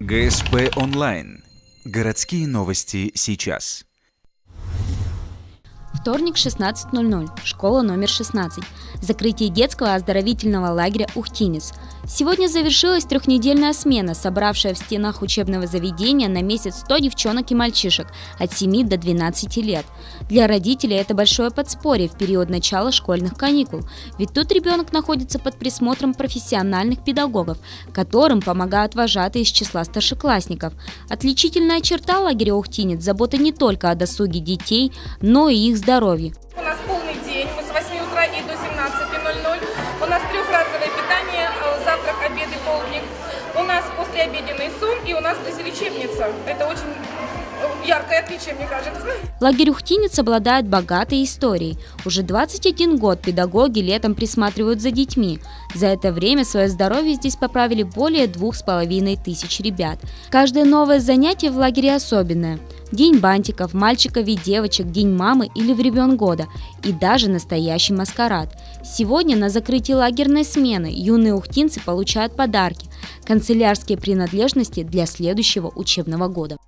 ГСП онлайн. Городские новости сейчас. Вторник, 16:00. Школа номер 16. Закрытие детского оздоровительного лагеря «Ухтинец». Сегодня завершилась трехнедельная смена, собравшая в стенах учебного заведения на месяц 100 девчонок и мальчишек от 7 до 12 лет. Для родителей это большое подспорье в период начала школьных каникул, ведь тут ребенок находится под присмотром профессиональных педагогов, которым помогают вожатые из числа старшеклассников. Отличительная черта лагеря «Ухтинец» – забота не только о досуге детей, но и их здоровье. У нас полный день, мы с 8 утра и до 17:00. У нас трехразовое питание, завтрак, обед и полдник. У нас послеобеденный сон и у нас лечебница. Это очень яркое отличие, мне кажется. Лагерь «Ухтинец» обладает богатой историей. Уже 21 год педагоги летом присматривают за детьми. За это время свое здоровье здесь поправили более 2500 ребят. Каждое новое занятие в лагере особенное. День бантиков, мальчиков и девочек, день мамы или времен года и даже настоящий маскарад. Сегодня на закрытии лагерной смены юные ухтинцы получают подарки, канцелярские принадлежности для следующего учебного года.